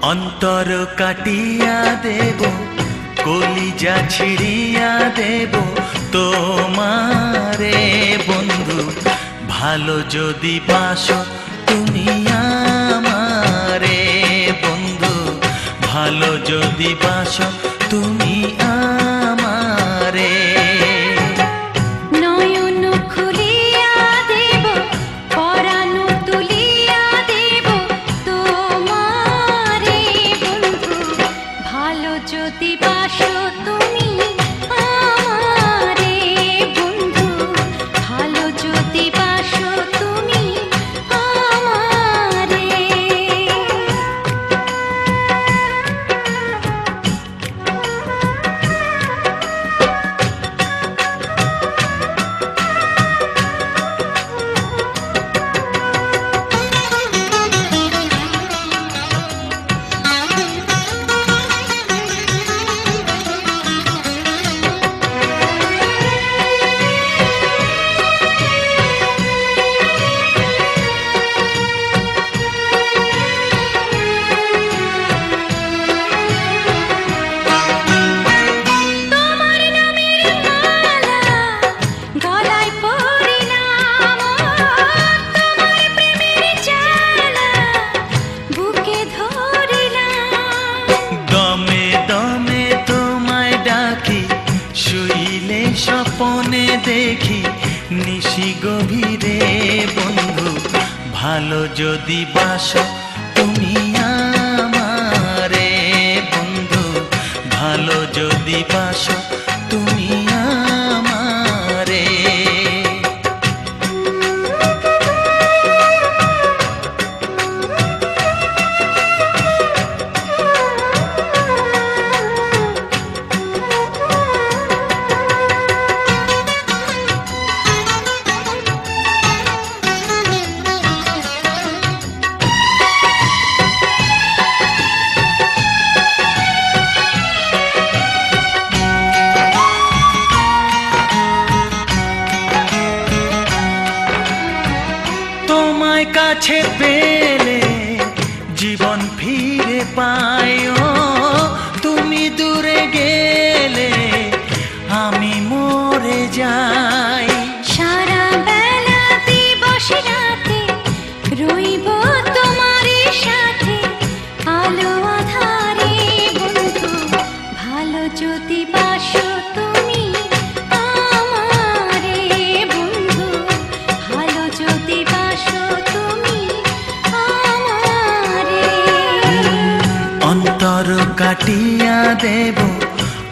অন্তর কাটিয়া দেব, কলিজা ছিড়িয়া দেব তোমারে বন্ধু, ভালো যদি বাসো তুমি আমারে বন্ধু, ভালো যদি বাসো তুমি আমারে। নয়ন খুলিয়া দেব, পরাণ তুলিয়া দেব তোমারে বন্ধু, ভালো যদি বাসো তুমি আমারে বন্ধু, ভালো যদি বাসো তুমি আমারে। স্বপনে দেখি নিশি গভীরে বন্ধু, ভালো যদি বাসো তুমি আমারে বন্ধু, ভালো যদি বাসো তুমি আমারে। তোমায় কাছে পেলে জীবন ফিরে পাই, তুমি দূরে গেলে আমি মরে যাই। সারা বেলা দিবস রাতে রইব তোমার সাথে, আলো আধারে বন্ধু, ভালো যদি বাসো তুমি আমারে বন্ধু, ভালো যদি বাসো তুমি আমারে। অন্তর কাটিয়া দেব,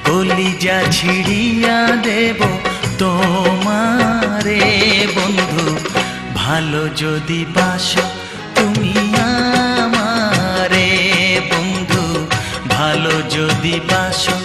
কলিজা ছিড়িয়া দেব তোমারে বন্ধু, ভালো যদি বাসো তুমি আমারে বন্ধু, ভালো যদি বাসো